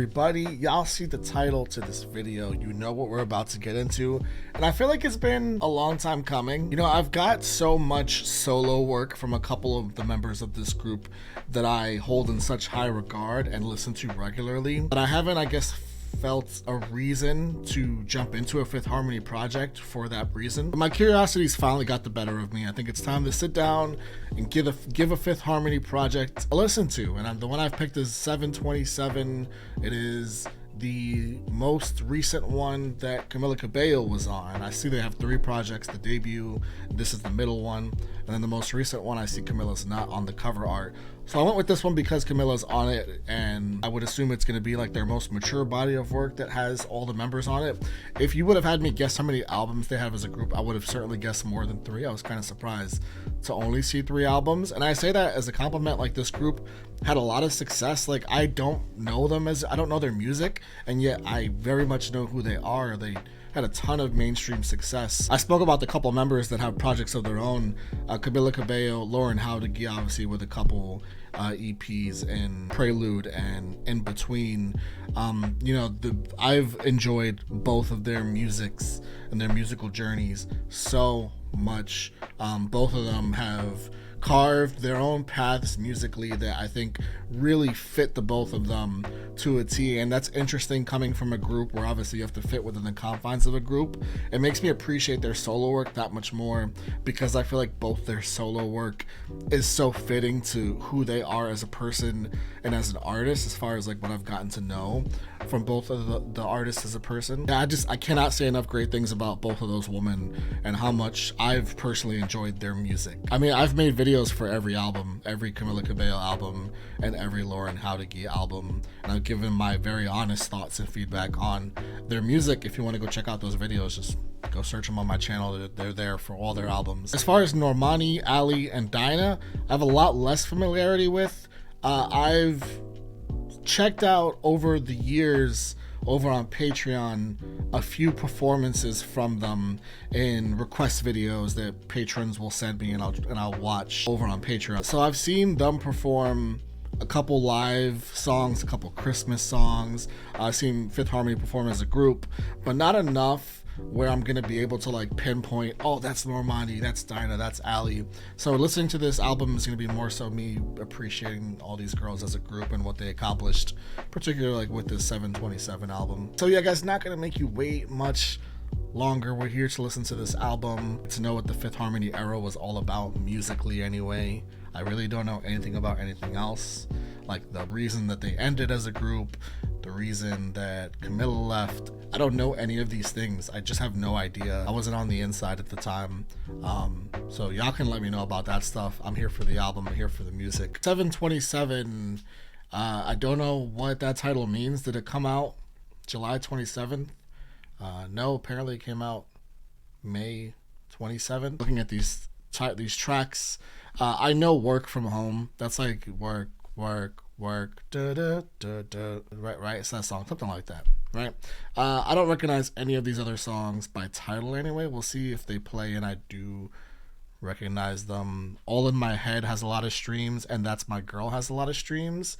everybody? Y'all see the title to this video, you know what we're about to get into, and I feel like it's been a long time coming. You know, I've got so much solo work from a couple of the members of this group that I hold in such high regard and listen to regularly, but I haven't, I guess, felt a reason to jump into a Fifth Harmony project for that reason. But my curiosity's finally got the better of me. I think it's time to sit down and give a Fifth Harmony project a listen to. And the one I've picked is 727. It is the most recent one that Camila Cabello was on. I see they have 3 projects: the debut, this is the middle one, and then the most recent one I see Camila's not on the cover art. So I went with this one because Camila's on it, and I would assume it's going to be like their most mature body of work that has all the members on it. If you would have had me guess how many albums they have as a group, I would have certainly guessed more than 3. I was kind of surprised to only see 3 albums, and I say that as a compliment. Like, this group had a lot of success. Like, I don't know their music, and yet I very much know who they are. They had a ton of mainstream success. I spoke about the couple members that have projects of their own. Camila Cabello, Lauren Howdiggy, obviously, with a couple EPs and Prelude and In Between. You know, I've enjoyed both of their musics and their musical journeys so much. Both of them have carved their own paths musically that I think really fit the both of them to a T, and that's interesting coming from a group where obviously you have to fit within the confines of a group. It makes me appreciate their solo work that much more, because I feel like both their solo work is so fitting to who they are as a person and as an artist, as far as like what I've gotten to know from both of the artists as a person. I cannot say enough great things about both of those women and how much I've personally enjoyed their music. I mean, I've made videos for every album, every Camila Cabello album and every Lauren Howdiggy album, and I've given my very honest thoughts and feedback on their music. If you want to go check out those videos, just go search them on my channel. They're there for all their albums. As far as Normani, Ali, and Dinah, I have a lot less familiarity with. I've checked out over the years over on Patreon a few performances from them in request videos that patrons will send me, and I'll watch over on Patreon. So I've seen them perform a couple live songs, a couple Christmas songs. I've seen Fifth Harmony perform as a group, but not enough where I'm gonna be able to like pinpoint, oh, that's Normani, that's Dinah, that's Ali. So listening to this album is gonna be more so me appreciating all these girls as a group and what they accomplished, particularly like with this 727 album. So yeah, guys, not gonna make you wait much longer. We're here to listen to this album, to know what the Fifth Harmony era was all about musically anyway. I really don't know anything about anything else, like the reason that they ended as a group, the reason that Camila left. I don't know any of these things. I just have no idea. I wasn't on the inside at the time. So y'all can let me know about that stuff. I'm here for the album, I'm here for the music. 727, I don't know what that title means. Did it come out July 27th? No, apparently it came out May 27th. Looking at these tracks, I know Work From Home. That's like work, da, da, da, da. Right? It's that song, something like that, right? I don't recognize any of these other songs by title anyway. We'll see if they play and I do recognize them. All in My Head has a lot of streams, and That's My Girl has a lot of streams,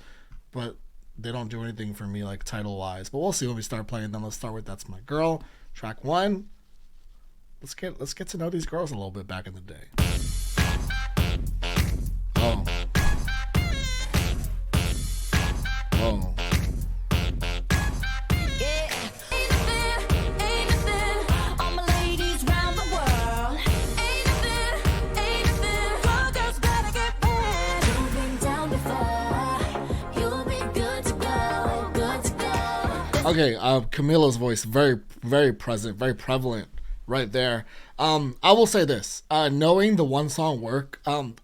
but they don't do anything for me like title wise. But we'll see when we start playing them. Let's start with That's My Girl, track 1. Let's get to know these girls a little bit back in the day. Oh. Whoa. Okay, Camila's voice, very, very present, very prevalent right there. I will say this, knowing the one song Work, and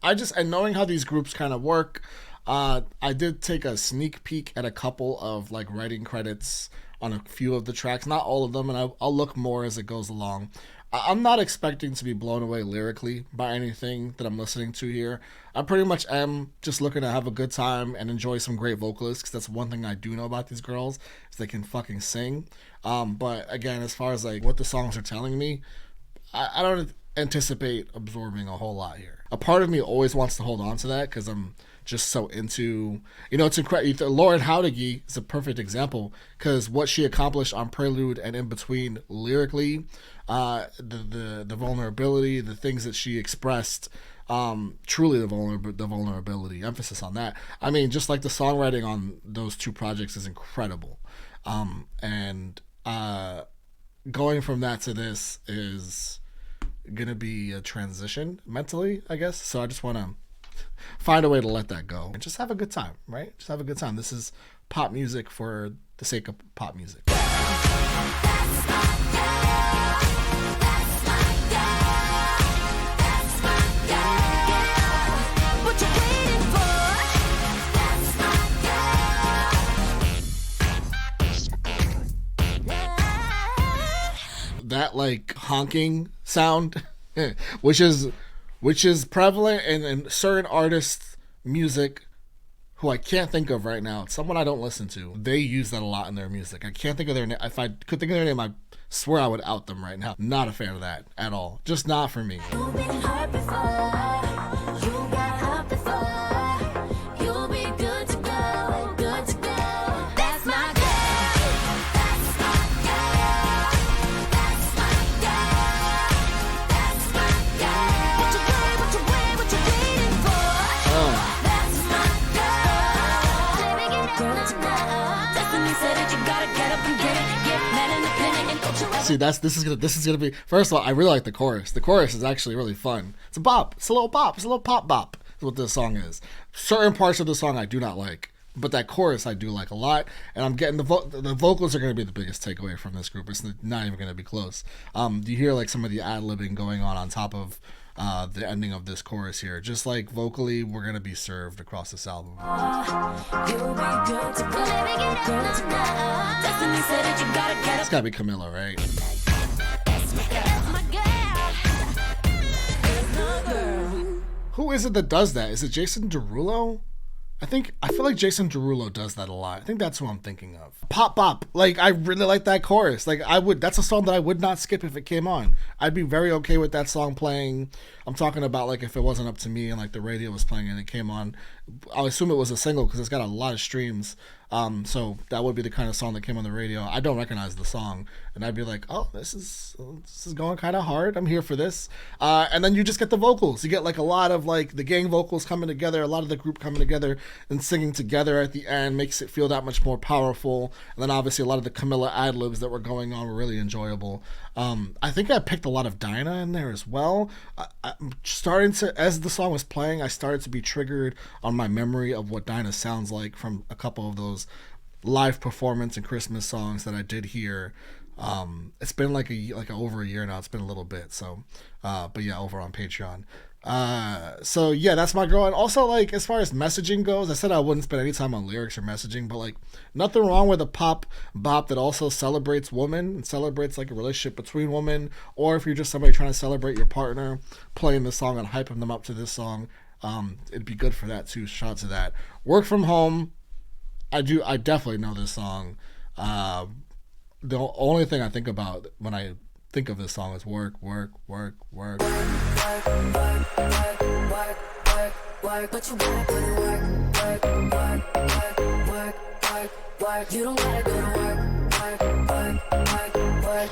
knowing how these groups kind of work, I did take a sneak peek at a couple of like writing credits on a few of the tracks, not all of them, and I'll look more as it goes along. I'm not expecting to be blown away lyrically by anything that I'm listening to here. I pretty much am just looking to have a good time and enjoy some great vocalists, because that's one thing I do know about these girls, is they can fucking sing. But again, as far as like what the songs are telling me, I don't anticipate absorbing a whole lot here. A part of me always wants to hold on to that because I'm just so into, it's incredible. Lauren Howdiggy is a perfect example because what she accomplished on Prelude and In Between lyrically, the vulnerability, the things that she expressed, truly the vulnerability, emphasis on that. I mean, just like the songwriting on those two projects is incredible. And going from that to this is gonna be a transition mentally, I guess. So I just want to find a way to let that go and just have a good time, right? Just have a good time. This is pop music for the sake of pop music. That like honking sound, which is prevalent in certain artists' music who I can't think of right now. It's someone I don't listen to. They use that a lot in their music. I can't think of their name. If I could think of their name, I swear I would out them right now. Not a fan of that at all. Just not for me. See, this is gonna be. First of all, I really like the chorus. The chorus is actually really fun. It's a bop. It's a little bop. It's a little pop bop. Is what this song is. Certain parts of the song I do not like, but that chorus I do like a lot. And I'm getting the vocals are gonna be the biggest takeaway from this group. It's not even gonna be close. You hear like some of the ad-libbing going on top of the ending of this chorus here. Just like vocally, we're gonna be served across this album. It's gotta be Camilla, right? Who is it that does that? Is it Jason Derulo? I feel like Jason Derulo does that a lot. I think that's who I'm thinking of. Pop Bop. Like, I really like that chorus. Like, that's a song that I would not skip if it came on. I'd be very okay with that song playing. I'm talking about, like, if it wasn't up to me and, like, the radio was playing and it came on. I'll assume it was a single because it's got a lot of streams. So that would be the kind of song that came on the radio. I don't recognize the song. And I'd be like, oh, this is going kind of hard. I'm here for this. And then you just get the vocals. You get, like, a lot of, like, the gang vocals coming together, a lot of the group coming together and singing together at the end makes it feel that much more powerful. And then obviously a lot of the Camilla ad-libs that were going on were really enjoyable. I think I picked a lot of Dinah in there as well. I'm starting to, as the song was playing, I started to be triggered on my memory of what Dinah sounds like from a couple of those live performance and Christmas songs that I did hear. It's been like over a year now. It's been a little bit. So, but yeah, over on Patreon. So yeah, that's my girl. And also, like, as far as messaging goes, I said I wouldn't spend any time on lyrics or messaging, but like, nothing wrong with a pop bop that also celebrates women and celebrates like a relationship between women, or if you're just somebody trying to celebrate your partner, playing the song and hyping them up to this song, it'd be good for that too. Shout out to that. Work From Home, I definitely know this song. The only thing I think about when I think of this song is work. But you gotta go to work. You don't gotta go to work.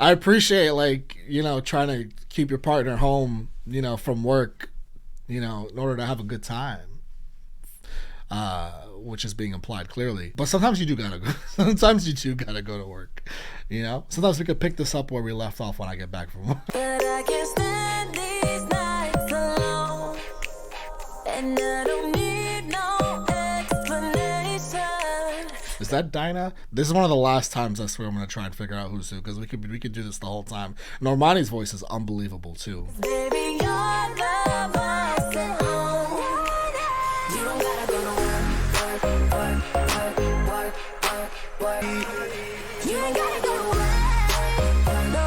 I appreciate, like, trying to keep your partner home, from work, in order to have a good time. Which is being implied clearly. But sometimes you do gotta go. Sometimes you do gotta go to work. Sometimes we could pick this up where we left off when I get back from work. But I can't stand these nights alone, and I don't need no explanation. Is that Dinah? This is one of the last times I swear I'm gonna try and figure out who's who, because we could do this the whole time. Normani's voice is unbelievable too. Baby, you're the voice at home. You don't gotta go to work. You ain't gotta go to work. No.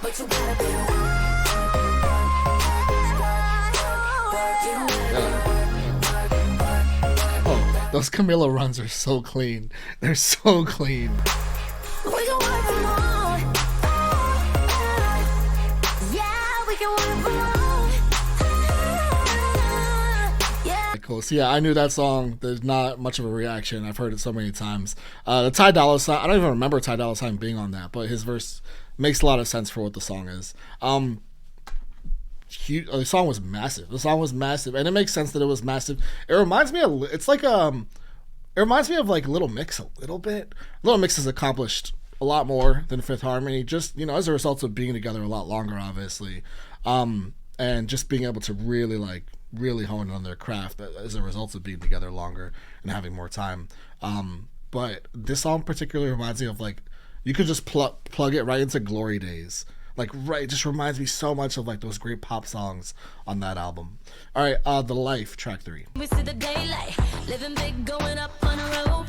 But you gotta go to work. Oh, those Camilla runs are so clean. They're so clean. We can work from home. cool. So yeah, I knew that song. There's not much of a reaction. I've heard it so many times. The Ty Dolla $ign, I don't even remember Ty Dolla $ign being on that, but his verse makes a lot of sense for what the song is. The song was massive. And it makes sense that it was massive. It reminds me of, it reminds me of like Little Mix a little bit. Little Mix has accomplished a lot more than Fifth Harmony, just, you know, as a result of being together a lot longer, obviously, and just being able to really hone on their craft as a result of being together longer and having more time. But this song particularly reminds me of, like, you could just plug it right into Glory Days. Like, right, it just reminds me so much of like those great pop songs on that album. All right, The Life, track 3. We see the daylight, living big, going up on a rope.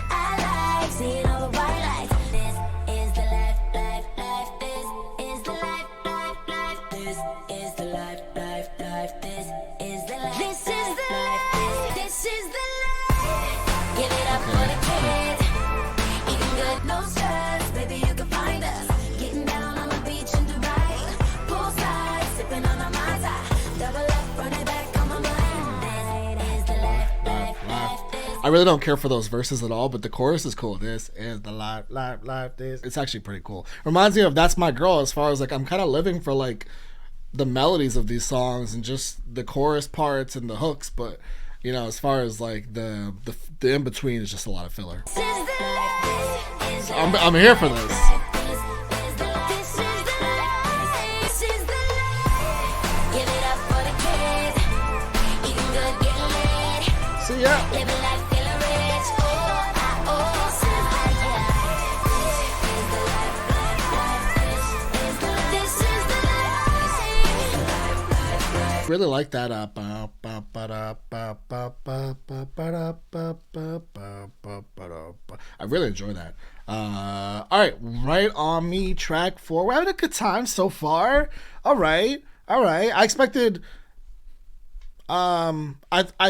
I like seeing all the white lights. This is the life, life, life. This is the life, life, life. This is the life, life, life. This is the life. This is the life. This is the life. Give it up for the kids. Eating good, no stress. Baby, you can find us. Getting down on the beach in Dubai. Poolside, sipping on a Mazda. Double up, run it back on my mind. This is the life, life, life. I really don't care for those verses at all, but the chorus is cool. This is the life, life, life. This. It's actually pretty cool. Reminds me of That's My Girl, as far as like I'm kind of living for like the melodies of these songs and just the chorus parts and the hooks, but you know, as far as like the in between is just a lot of filler. I'm here for this. See ya. Really like that. I really enjoy that. All right, Right On Me, track 4. We're having a good time so far. All right. I expected. I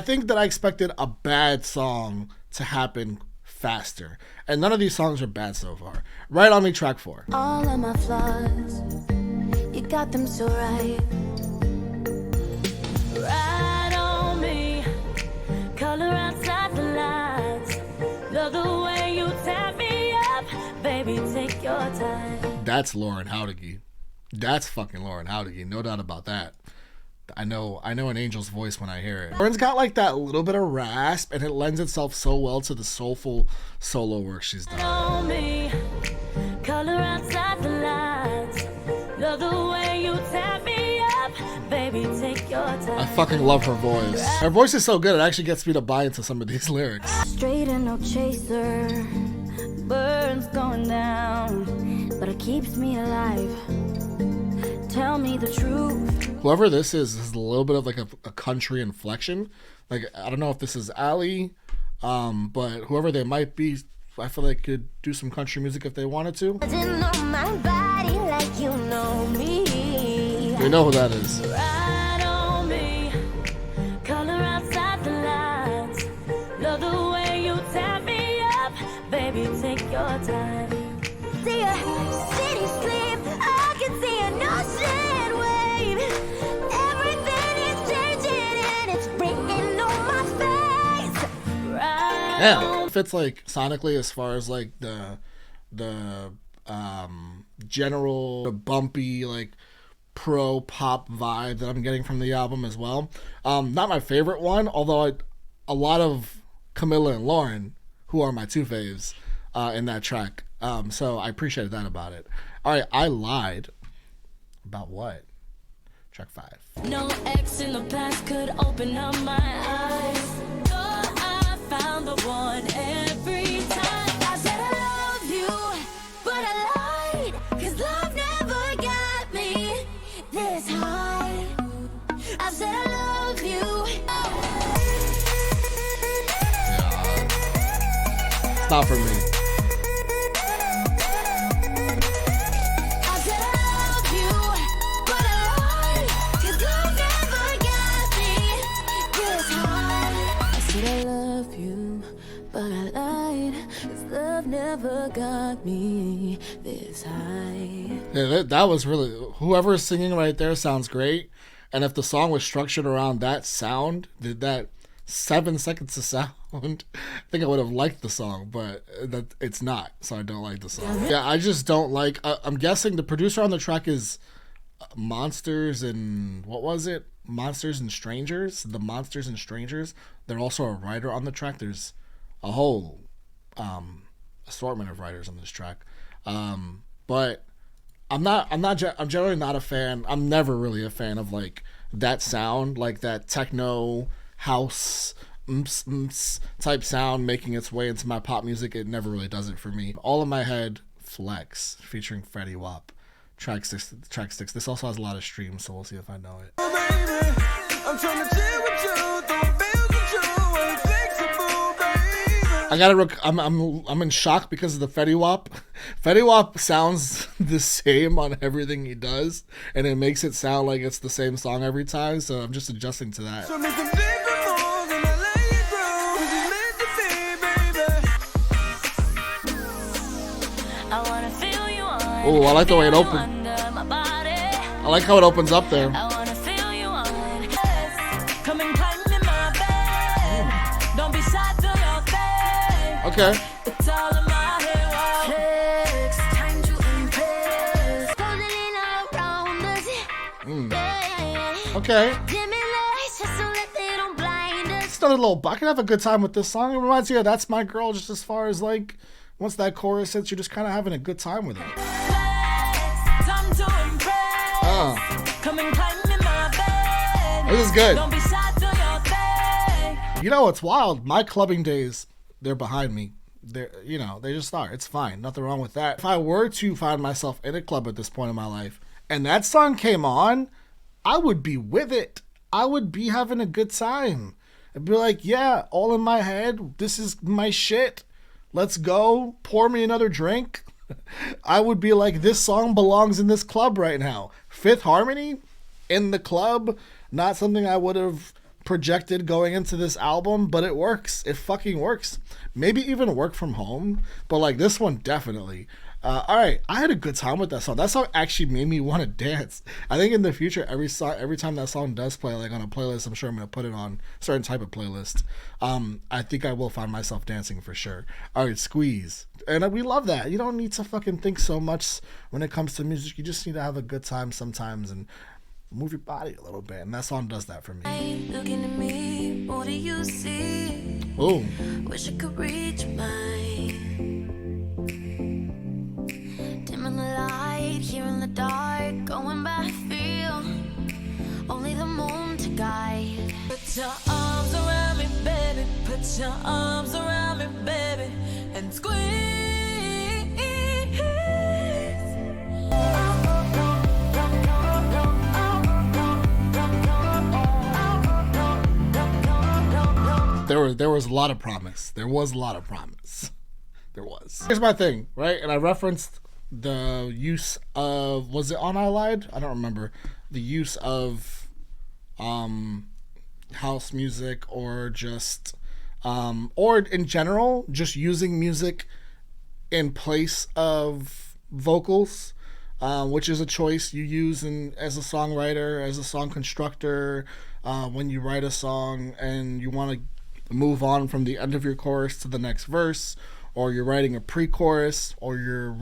think that I expected a bad song to happen faster, and none of these songs are bad so far. Right On Me, track 4. All of my flaws, you got them so right. Right on me, color outside the lines. Love the way you tap me up, baby, take your time. That's Lauren Howdigy. That's fucking Lauren Howdigy, no doubt about that. I know an angel's voice when I hear it. Lauren's got like that little bit of rasp, and it lends itself so well to the soulful solo work she's done. On me, color outside the lines. Love the way you tap me up, baby, take your time. I fucking love her voice. Her voice is so good, it actually gets me to buy into some of these lyrics. Straight and no chaser, burns going down, but it keeps me alive. Tell me the truth. Whoever this is has a little bit of like a country inflection. Like, I don't know if this is Ali, but whoever they might be, I feel like could do some country music if they wanted to. My body like you know me. You know who that is. Right on me, color outside the lines. Love the way you tap me up, baby, take your time. See a city sleep, I can see an ocean wave. Everything is changing and it's breaking on my face. Right. Yeah, fits like sonically as far as like the general the bumpy like pro pop vibe that I'm getting from the album as well. Not my favorite one, although a lot of Camilla and Lauren, who are my two faves in that track. So I appreciated that about it. All right, I lied. About what? Track 5. No X in the past could open up my eyes. Thought I found the one every time. I said I love you, but I lied. 'Cause love never got me this high. I said I love you. Yeah. It's not for me. Never got me this high. Yeah, that was really, whoever's singing right there sounds great, and if the song was structured around that sound, that 7 seconds of sound, I think I would have liked the song, but that it's not, so I don't like the song. Yeah, I just don't like. I'm guessing the producer on the track is Monsters and what was it? Monsters and Strangers. The Monsters and Strangers. They're also a writer on the track. There's a whole assortment of writers on this track, but I'm generally not a fan. I'm never really a fan of like that sound, like that techno house type sound making its way into my pop music. It never really does it for me. All in My Head, Flex, featuring Fetty Wap. Track 6. This also has a lot of streams, so we'll see if I know it. I'm in shock because of the Fetty Wap. Fetty Wap sounds the same on everything he does, and it makes it sound like it's the same song every time, so I'm just adjusting to that. Oh, I like the way it opens. I like how it opens up there. Okay. Okay. It's another little. I can have a good time with this song. It reminds me of That's My Girl, just as far as like once that chorus hits, you're just kind of having a good time with it. This is good. You know what's wild? My clubbing days, they're behind me. They just are. It's fine. Nothing wrong with that. If I were to find myself in a club at this point in my life and that song came on, I would be with it. I would be having a good time. I'd be like, yeah, All in My Head. This is my shit. Let's go. Pour me another drink. I would be like, this song belongs in this club right now. Fifth Harmony in the club. Not something I would have projected going into this album, but it works. It fucking works. Maybe even work from home, but like this one definitely. All right, I had a good time with that song. That song actually made me want to dance. I think in the future, every time that song does play, like on a playlist, I'm sure I'm gonna put it on a certain type of playlist. I think I will find myself dancing for sure. All right, Squeeze, and we love that. You don't need to fucking think so much when it comes to music. You just need to have a good time sometimes and move your body a little bit, and that song does that for me. Looking at me, what do you see? Oh, wish I could reach mine. Dimming the light, here in the dark, going by feel. Only the moon to guide. Put your arms around me, baby. Put your arms around me, baby, and squeeze. There was a lot of promise. There was. Here's my thing, right? And I referenced the use of, was it On I Lied? I don't remember. The use of house music or just or in general, just using music in place of vocals, which is a choice you use as a songwriter, as a song constructor, when you write a song and you want to move on from the end of your chorus to the next verse, or you're writing a pre-chorus, or you're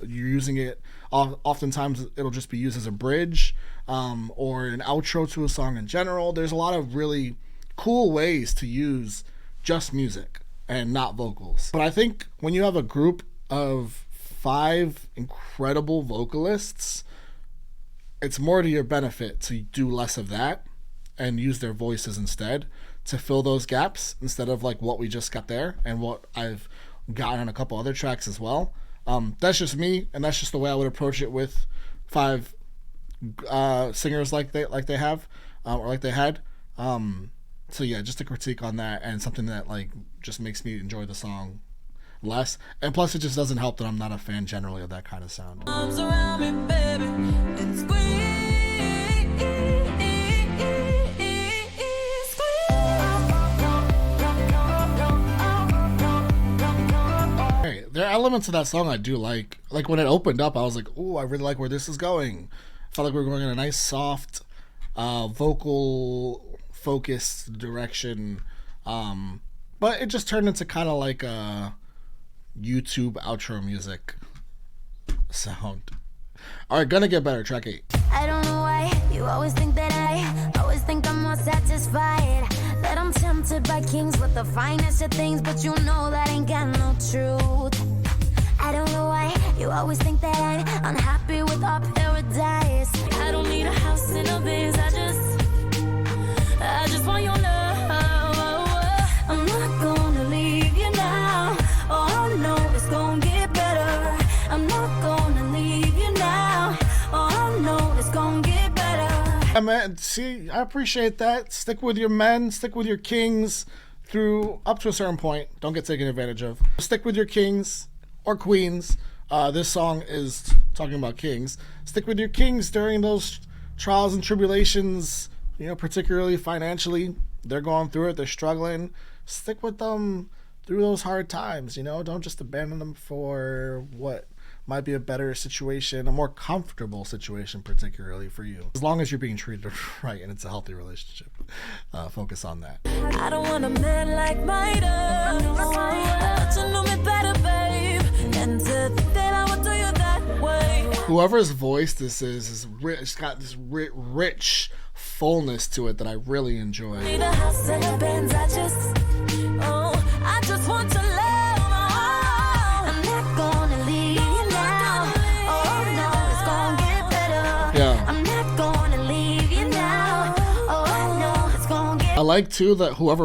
using it. Oftentimes it'll just be used as a bridge, or an outro to a song in general. There's a lot of really cool ways to use just music and not vocals. But I think when you have a group of 5 incredible vocalists, it's more to your benefit to do less of that and use their voices instead to fill those gaps, instead of like what we just got there and what I've gotten on a couple other tracks as well. That's just me, and that's just the way I would approach it with 5 singers like they have or like they had. So yeah, just a critique on that, and something that like just makes me enjoy the song less. And plus, it just doesn't help that I'm not a fan generally of that kind of sound. Arms around me, baby, and squeeze. There are elements of that song I do like. Like when it opened up, I was like, "Ooh, I really like where this is going." I felt like we were going in a nice, soft, vocal focused direction. But it just turned into kind of like a YouTube outro music sound. All right, gonna get better. Track 8. I don't know why you always think that I always think I'm more satisfied, that I'm tempted by kings with the finest of things, but you know that ain't got no truth. I don't know why you always think that I'm unhappy with our paradise. I don't need a house in a biz, I just want your love. I'm not gonna leave you now. Oh no, it's gonna get better. I'm not gonna leave you now. Oh no, it's gonna get better. Man, see, I appreciate that. Stick with your men, stick with your kings through up to a certain point. Don't get taken advantage of. Stick with your kings or queens. This song is talking about kings. Stick with your kings during those trials and tribulations, you know, particularly financially. They're going through it, they're struggling. Stick with them through those hard times, you know. Don't just abandon them for what might be a better situation, a more comfortable situation, particularly for you. As long as you're being treated right and it's a healthy relationship. Focus on that. I don't want a man like my dad. But you know me better, babe. And to think that I would do you that way. Whoever's voice this is rich. It's got this rich fullness to it that I really enjoy. Need a house and a Benz, I just want your love. I'm not gonna leave you now. Oh no, it's gonna get better. Yeah. I'm not gonna leave you now. Oh no, it's gonna get. I like too that whoever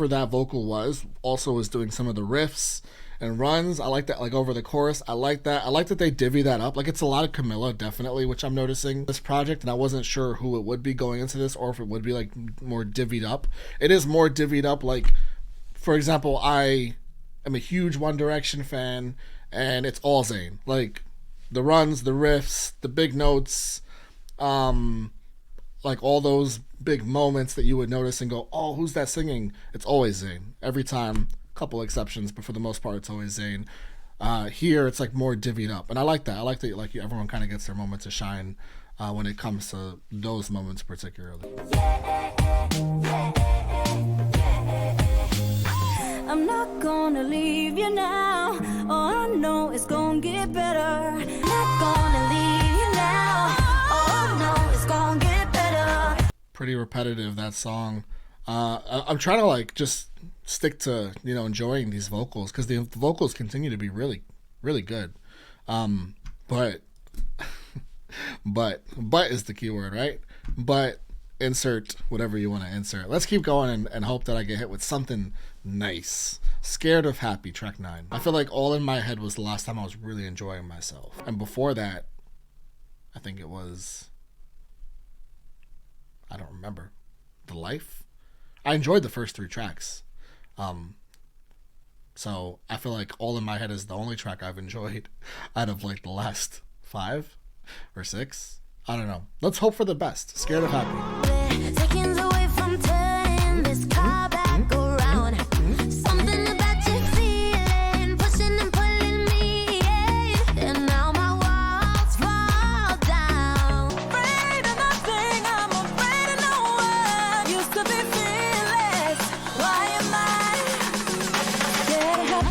that vocal was also was doing some of the riffs and runs. I like that, like over the chorus. I like that. I like that they divvy that up. Like it's a lot of Camilla, definitely, which I'm noticing this project, and I wasn't sure who it would be going into this, or if it would be like more divvied up. It is more divvied up. Like, for example, I am a huge One Direction fan, and it's all Zayn. Like the runs, the riffs, the big notes, like all those big moments that you would notice and go, oh, who's that singing? It's always Zayn. Every time. Couple exceptions, but for the most part it's always Zayn. Here it's like more divvied up, and I like that. I like that, like everyone kind of gets their moment to shine when it comes to those moments particularly. I'm not gonna leave you now. Oh, I know it's gonna get better. I'm not gonna leave you now. Oh, no, it's gonna get better. Pretty repetitive, that song. I'm trying to like just stick to, you know, enjoying these vocals, because the vocals continue to be really, really good. But is the key word, right? But insert whatever you want to insert. Let's keep going and hope that I get hit with something nice. Scared of Happy, track 9. I feel like All in My Head was the last time I was really enjoying myself. And before that, I think it was, I don't remember, The Life. I enjoyed the first 3 tracks. So I feel like All in My Head is the only track I've enjoyed out of like the last 5 or 6. I don't know. Let's hope for the best. Scared of Happy. Seconds away from turning this car back around. Something about you feeling, pushing and pulling me in. And now my walls fall down. Afraid of nothing, I'm afraid of no one. Used to be fearless. Why am I scared of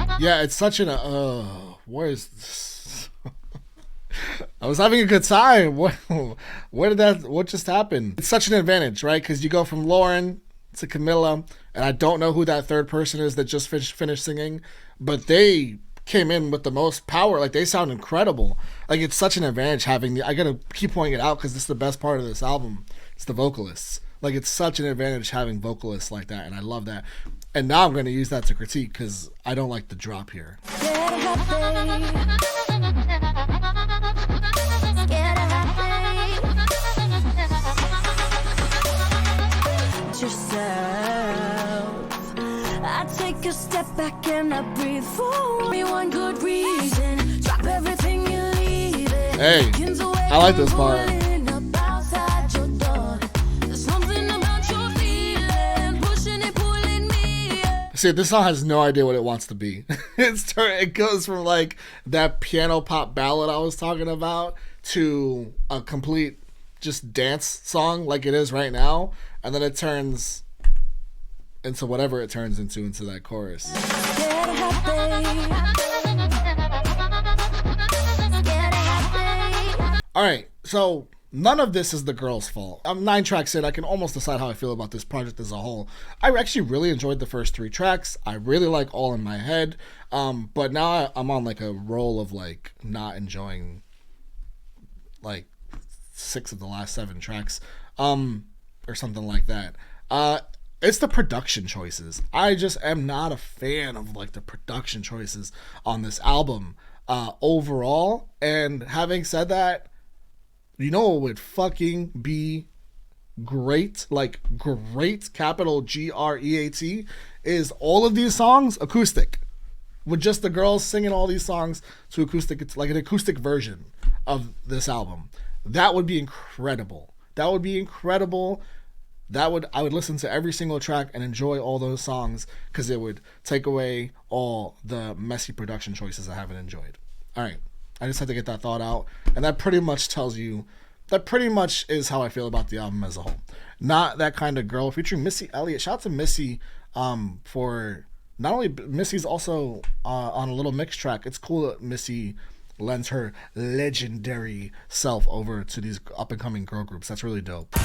happy? Yeah, it's such an where is this? I was having a good time. What just happened? It's such an advantage, right? Because you go from Lauren to Camilla, and I don't know who that third person is that just finished singing, but they came in with the most power. Like, they sound incredible. Like, it's such an advantage having I gotta keep pointing it out because this is the best part of this album. It's the vocalists. Like, it's such an advantage having vocalists like that, and I love that. And now I'm going to use that to critique because I don't like the drop here. I take a step back and I breathe for me one good reason. Drop everything you leave it. Hey, I like this part. See, this song has no idea what it wants to be. It goes from like that piano pop ballad I was talking about to a complete just dance song like it is right now, and then it turns into whatever it turns into that chorus. All right, so none of this is the girl's fault. I'm 9 tracks in. I can almost decide how I feel about this project as a whole. I actually really enjoyed the first 3 tracks. I really like All in My Head, but now I'm on like a roll of like not enjoying like 6 of the last 7 tracks, or something like that. It's the production choices. I just am not a fan of like the production choices on this album overall. And having said that, you know what would fucking be great, like great, capital GREAT, is all of these songs acoustic, with just the girls singing all these songs to acoustic. It's like an acoustic version of this album. That would be incredible. That would be incredible. I would listen to every single track and enjoy all those songs, because it would take away all the messy production choices I haven't enjoyed. All right. I just had to get that thought out. And that pretty much is how I feel about the album as a whole. Not That Kind of Girl, featuring Missy Elliott. Shout out to Missy for not only Missy's also on a little mix track. It's cool that Missy lends her legendary self over to these up and coming girl groups. That's really dope.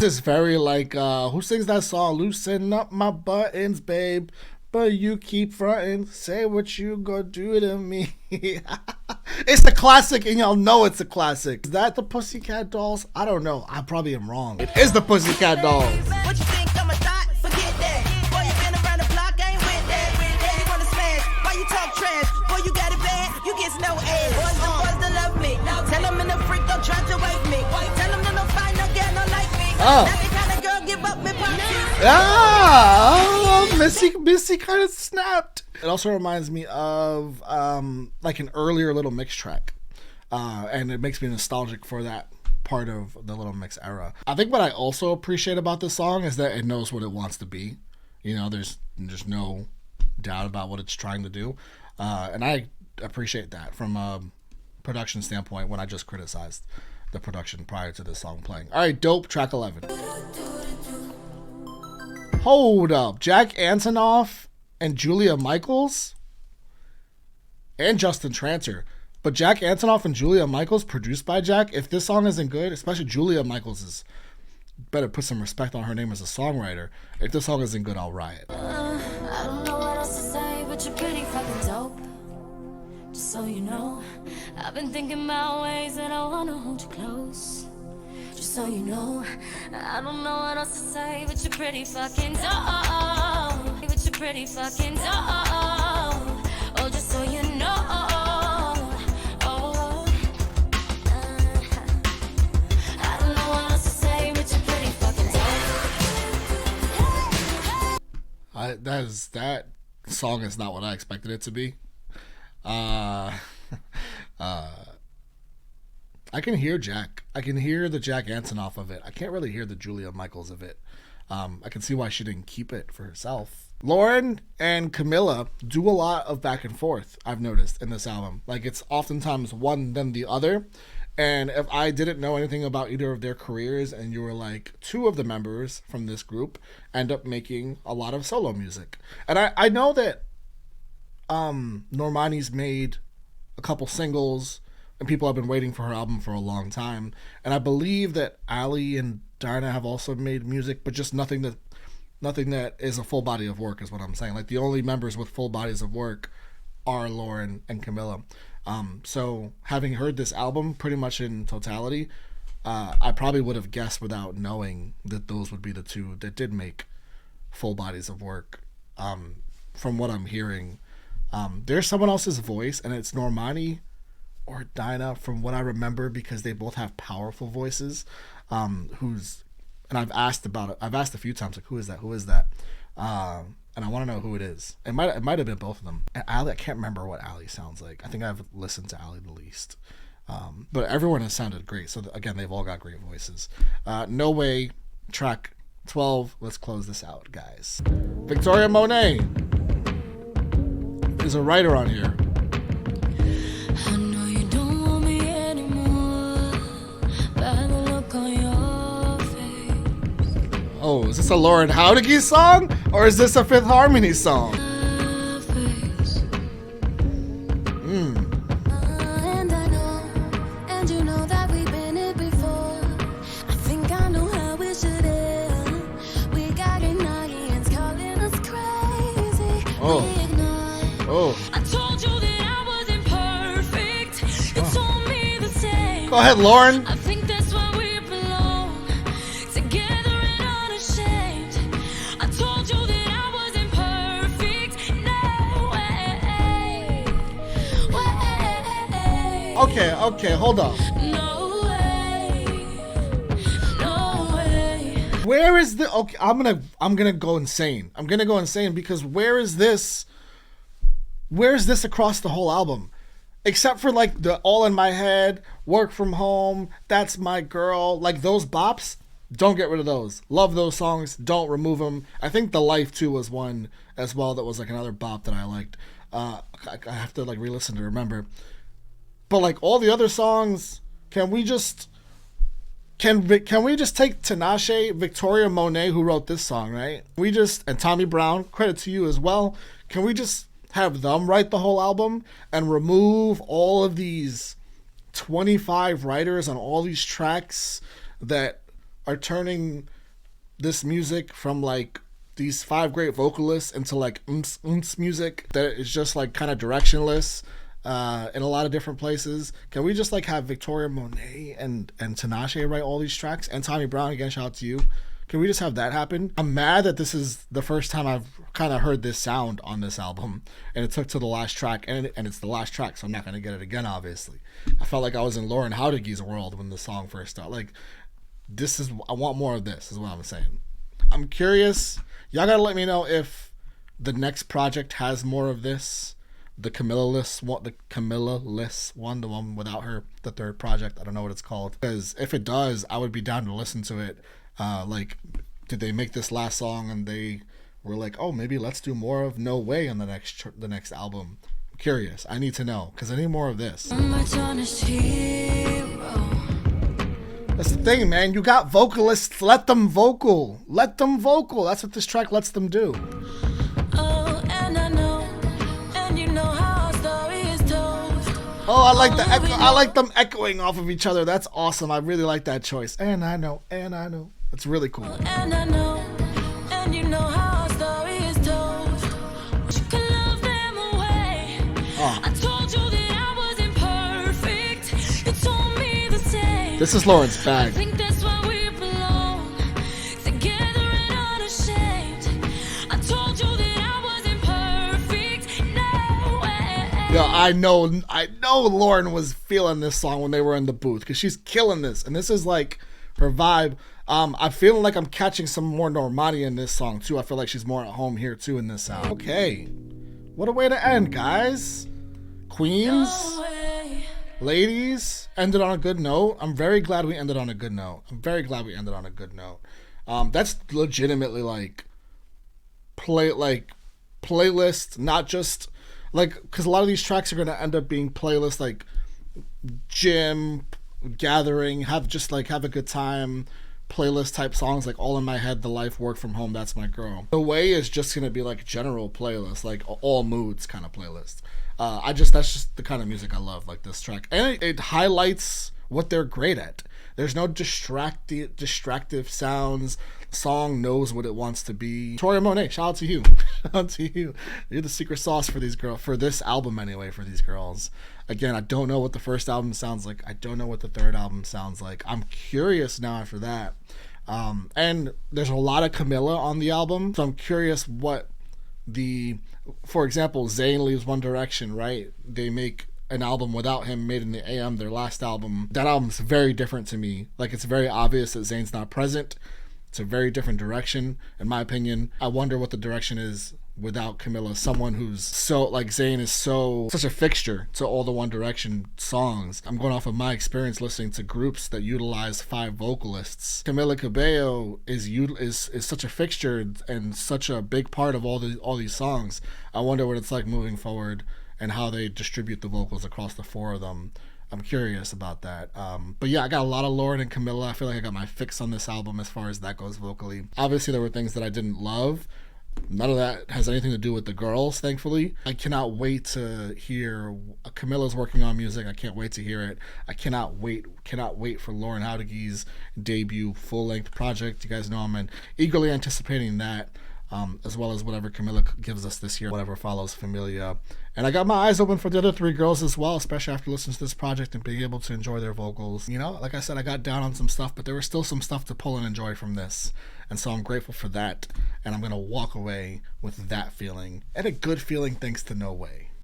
Is very like who sings that song, loosen up my buttons babe, but you keep fronting, say what you gonna do to me. It's a classic, and y'all know it's a classic. Is that the Pussycat Dolls? I don't know, I probably am wrong. It is the Pussycat Dolls. What you think I'm a thought? Forget that. Boy, you been around the block, ain't with that. Boy, you wanna smash, why you talk trash? Boy, you got it bad, you get no ass. Boys that love me, tell them in the freak, don't try to wake me. Tell them to no fight, no girl, no like me. Oh. Now they kind of girl give up me party. Missy kind of snapped. It also reminds me of like an earlier Little Mix track, and it makes me nostalgic for that part of the Little Mix era. I think what I also appreciate about this song is that it knows what it wants to be. You know, there's no doubt about what it's trying to do, and I appreciate that from a production standpoint when I just criticized the production prior to this song playing. All right, Dope, track 11. Hold up. Jack Antonoff and Julia Michaels and Justin Tranter. But Jack Antonoff and Julia Michaels, produced by Jack. If this song isn't good, especially Julia Michaels, is better put some respect on her name as a songwriter. If this song isn't good, I'll riot. I don't know what else to say, but you're pretty fucking dope. Just so you know, I've been thinking about ways that I wanna hold you close. Just so you know, I don't know what else to say, but you're pretty fucking dope. But you're pretty fucking dope. Oh, just so you know. Oh, I don't know what else to say, but you're pretty fucking dope. That song is not what I expected it to be. I can hear Jack. I can hear the Jack Antonoff of it. I can't really hear the Julia Michaels of it. I can see why she didn't keep it for herself. Lauren and Camilla do a lot of back and forth, I've noticed, in this album. Like, it's oftentimes one then the other. And if I didn't know anything about either of their careers, and you were like, 2 of the members from this group end up making a lot of solo music. And I know that Normani's made a couple singles, and people have been waiting for her album for a long time. And I believe that Ali and Dinah have also made music, but just nothing that is a full body of work is what I'm saying. Like, the only members with full bodies of work are Lauren and Camilla. So having heard this album pretty much in totality, I probably would have guessed without knowing that those would be the 2 that did make full bodies of work. From what I'm hearing, there's someone else's voice, and it's Normani or Dinah from what I remember, because they both have powerful voices. And I've asked about it. I've asked a few times, like, who is that? And I want to know who it is. It might have been both of them. And Ali, I can't remember what Ali sounds like. I think I've listened to Ali the least. But everyone has sounded great. So again, they've all got great voices. No Way, track 12. Let's close this out, guys. Victoria Monet is a writer on here. I know you don't want me anymore. By the look on your face. Oh, is this a Lauren Howdiggy song? Or is this a Fifth Harmony song? And I know, and you know that we've been here before. I think I know how we should end. We got an audience calling us crazy. Oh. We ignore. Oh. I told you that I wasn't perfect. You told me the same. Go ahead, Lauren. I think that's why we belong together and unashamed. I told you that I wasn't perfect. No way. Okay, hold on. No way. No way. Where is the okay? I'm gonna go insane. I'm gonna go insane because where is this? Where is this across the whole album? Except for like the All in My Head, Work From Home, That's My Girl, like those bops. Don't get rid of those. Love those songs. Don't remove them. I think The Life too was one as well that was like another bop that I liked. I have to like re-listen to remember. But like all the other songs, can we just take Tinashe, Victoria Monet, who wrote this song, right? And Tommy Brown, credit to you as well. Can we just have them write the whole album and remove all of these 25 writers on all these tracks that are turning this music from like these 5 great vocalists into like music that is just like kind of directionless in a lot of different places? Can we just like have Victoria Monet and Tinashe write all these tracks, and Tommy Brown, again, shout out to you. Can we just have that happen? I'm mad that this is the first time I've kind of heard this sound on this album, and it took to the last track, and it's the last track, so I'm not going to get it again, obviously. I felt like I was in Lauren Howdiggy's world when the song first started. Like, I want more of this, is what I'm saying. I'm curious. Y'all got to let me know if the next project has more of this. The Camilla-less one, the one without her, the third project. I don't know what it's called. Because if it does, I would be down to listen to it. Like, did they make this last song and they were like, oh, maybe let's do more of No Way on the next album? I'm curious. I need to know because I need more of this. My honest hero. That's the thing, man. You got vocalists. Let them vocal. Let them vocal. That's what this track lets them do. Oh, and I know, and you know how our story is told. Oh, I like the echo. I like them echoing off of each other. That's awesome. I really like that choice. And I know. It's really cool. And I know, and you know how our story is told. You can love them away. I told you that I wasn't perfect. You told me the same. This is Lauren's I bag. think that's why we belong together and unashamed. I told you that I wasn't perfect. No way. Yo, I know Lauren was feeling this song when they were in the booth because she's killing this, and this is like her vibe. I'm feeling like I'm catching some more Normani in this song too. I feel like she's more at home here too in this sound. Okay, what a way to end, guys. Queens, No way. ladies, ended on a good note. I'm very glad we ended on a good note. That's legitimately like playlist, not just like, because a lot of these tracks are going to end up being playlists like gym, gathering, have a good time playlist type songs, like All in My Head, The Life, Work From Home, That's My Girl. The Way is just going to be like general playlist, like all moods kind of playlist. That's just the kind of music I love, like this track. And it highlights what they're great at. There's no distractive sounds. The song knows what it wants to be. Victoria Monet, shout out to you. Shout out to you. You're the secret sauce for these girls, for this album anyway, for these girls. Again, I don't know what the first album sounds like. I don't know what the third album sounds like. I'm curious now after that. And there's a lot of Camilla on the album, so I'm curious what for example, Zayn leaves One Direction, right? They make an album without him, Made in the AM, their last album. That album's very different to me. Like, it's very obvious that Zayn's not present. It's a very different direction, in my opinion. I wonder what the direction is without Camilla, someone who's so, like, Zayn is such a fixture to all the One Direction songs. I'm going off of my experience listening to groups that utilize 5 vocalists. Camila Cabello is such a fixture and such a big part of all these songs. I wonder what it's like moving forward and how they distribute the vocals across the 4 of them. I'm curious about that. But yeah, I got a lot of Lauren and Camilla. I feel like I got my fix on this album as far as that goes vocally. Obviously, there were things that I didn't love. None of that has anything to do with the girls, thankfully. I cannot wait to hear Camilla's working on music. I can't wait to hear it. I cannot wait for Lauren Hauteke's debut full-length project. You guys know I'm eagerly anticipating that, as well as whatever Camilla gives us this year, whatever follows Familia. And I got my eyes open for the other 3 girls as well, especially after listening to this project and being able to enjoy their vocals. You know, like I said, I got down on some stuff, but there was still some stuff to pull and enjoy from this. And so I'm grateful for that. And I'm going to walk away with that feeling and a good feeling thanks to No Way.